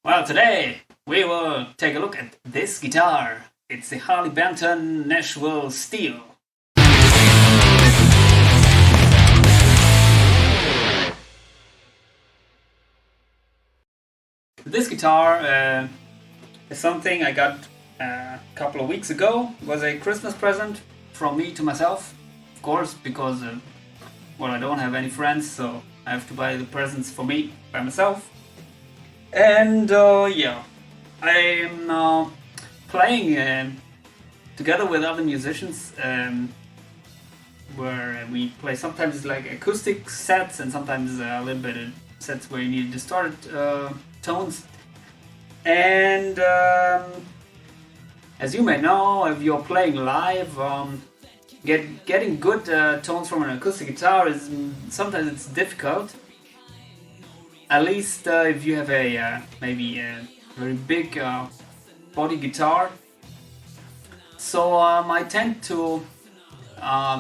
Well, today we will take a look at this guitar. It's the Harley Benton Nashville Steel. This guitar is something I got a couple of weeks ago. It was a Christmas present from me to myself, of course, because I don't have any friends, so I have to buy the presents for me by myself. And I'm playing together with other musicians, where we play sometimes like acoustic sets and sometimes a little bit of sets where you need distorted tones. And as you may know, if you're playing live, getting good tones from an acoustic guitar is sometimes it's difficult. At least if you have a maybe a very big body guitar. So I tend to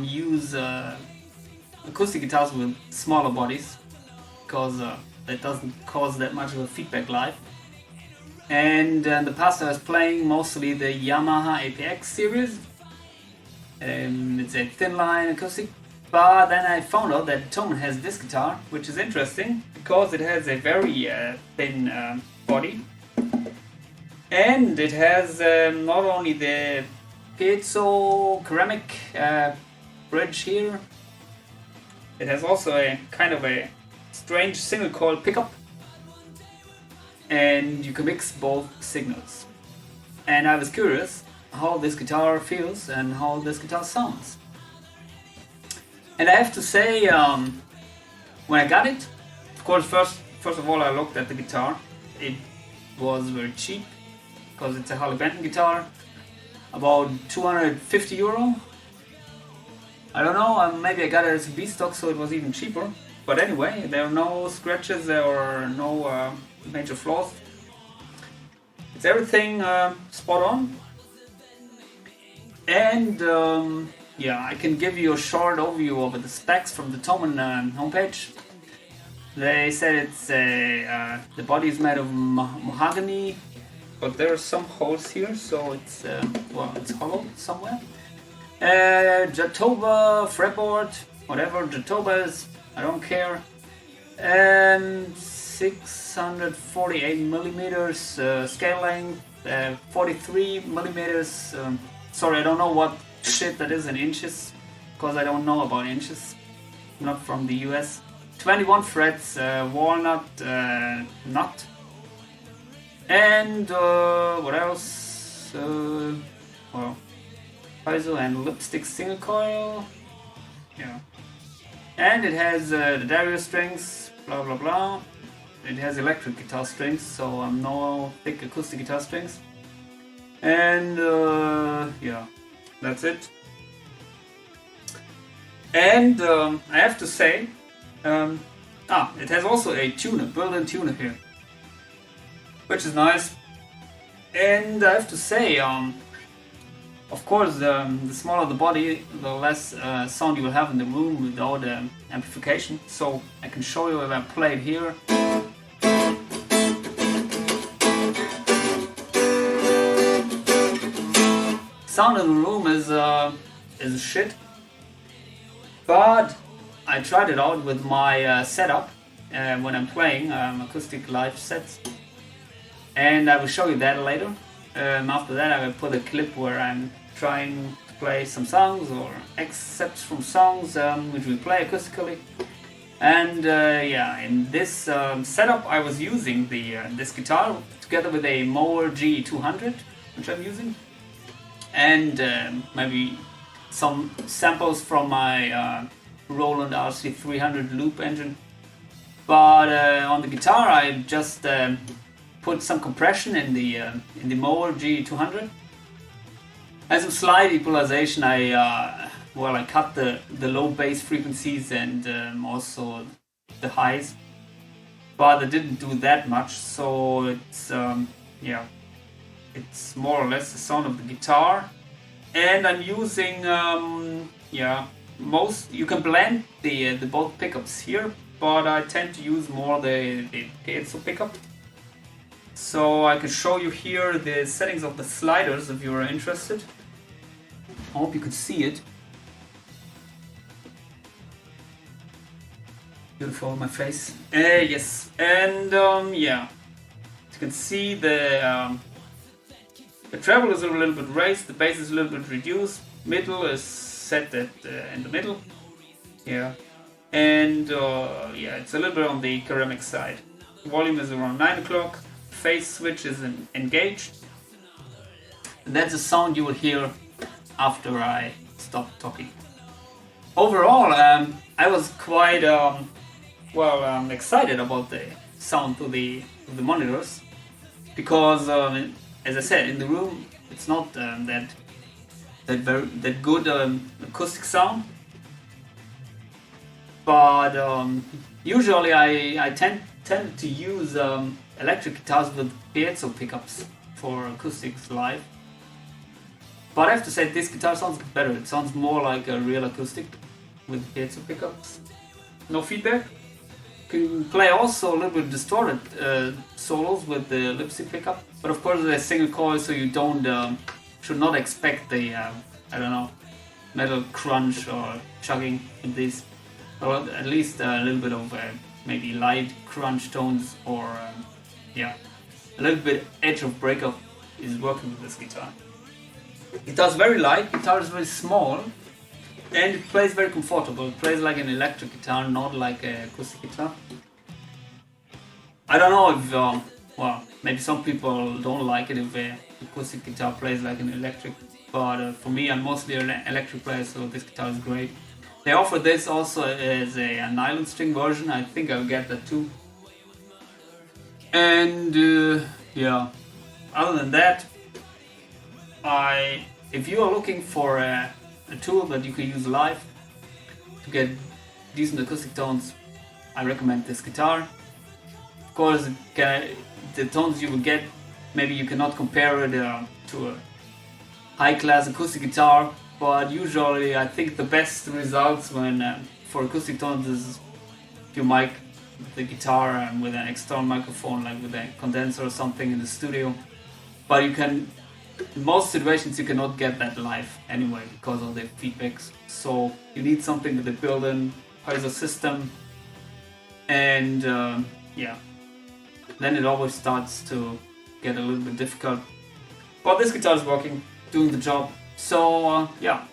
use acoustic guitars with smaller bodies because that doesn't cause that much of a feedback live. And in the past I was playing mostly the Yamaha APX series. It's a thin line acoustic. But then I found out that Thomann has this guitar, which is interesting because it has a very thin body, and it has not only the piezo ceramic bridge here, it has also a kind of a strange single coil pickup, and you can mix both signals. And I was curious how this guitar feels and how this guitar sounds. And I have to say, when I got it, of course, first of all, I looked at the guitar. It was very cheap because it's a Harley Benton guitar, about €250. I don't know, maybe I got it as a B stock, so it was even cheaper. But anyway, there are no scratches or no major flaws. It's everything spot on. And I can give you a short overview of the specs from the Thomann homepage. They said it's the body is made of mahogany, but there are some holes here, so it's it's hollow somewhere. Jatoba fretboard, whatever Jatoba is, I don't care. 648 millimeters scale length, 43 millimeters. Sorry, I don't know what shit that is in inches, because I don't know about inches. I'm not from the US. 21 frets, walnut nut. And what else? Piezo and lipstick single coil. Yeah. And it has the Dario strings, blah blah blah. It has electric guitar strings, so no thick acoustic guitar strings. And that's it. And I have to say, it has also a tuner, built-in tuner here, which is nice. And I have to say, of course, the smaller the body, the less sound you will have in the room without amplification. So I can show you if I play it here. Sound in the room is shit, but I tried it out with my setup when I'm playing acoustic live sets, and I will show you that later. After that, I will put a clip where I'm trying to play some songs or excerpts from songs which we play acoustically. And in this setup, I was using this guitar together with a Mooer GE200, which I'm using. And maybe some samples from my Roland RC300 loop engine. But on the guitar I just put some compression in the Mooer GE200 and some slight equalization. I cut the low bass frequencies and also the highs, but I didn't do that much, so it's it's more or less the sound of the guitar. And I'm using you can blend the both pickups here, but I tend to use more the piezo pickup. So I can show you here the settings of the sliders if you are interested. I hope you can see it. Beautiful, my face. Yes, and yeah, you can see the treble is a little bit raised, the bass is a little bit reduced, middle is set at in the middle. Yeah, and yeah, it's a little bit on the ceramic side. Volume is around 9 o'clock. Phase switch is engaged. And that's the sound you will hear after I stop talking. Overall, I was quite excited about the sound to the monitors, because as I said, in the room it's not that good acoustic sound. But usually I tend to use electric guitars with piezo pickups for acoustics live. But I have to say, this guitar sounds better. It sounds more like a real acoustic with piezo pickups. No feedback. You can play also a little bit distorted solos with the lipstick pickup. But of course, they're single coil, so you should not expect the I don't know, metal crunch or chugging in these. Or at least a little bit of maybe light crunch tones, or yeah, a little bit edge of breakup is working with this guitar. Guitar is very light, guitar is very small, and it plays very comfortable. It plays like an electric guitar, not like an acoustic guitar. I don't know if, well, maybe some people don't like it if an acoustic guitar plays like an electric, but for me, I'm mostly an electric player, so this guitar is great. They offer this also as a nylon string version. I think I'll get that too. And yeah, other than that, if you are looking for a tool that you can use live to get decent acoustic tones, I recommend this guitar. Of course, the tones you will get, maybe you cannot compare it to a high-class acoustic guitar. But usually, I think the best results for acoustic tones is if you mic the guitar with an external microphone, like with a condenser or something in the studio. But in most situations, you cannot get that live anyway because of the feedbacks. So you need something with a built-in piezo system, and yeah, then it always starts to get a little bit difficult. But this guitar is working, doing the job. So yeah.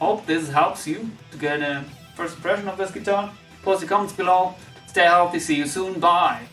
Hope this helps you to get a first impression of this guitar. Post your comments below. Stay healthy, see you soon, bye!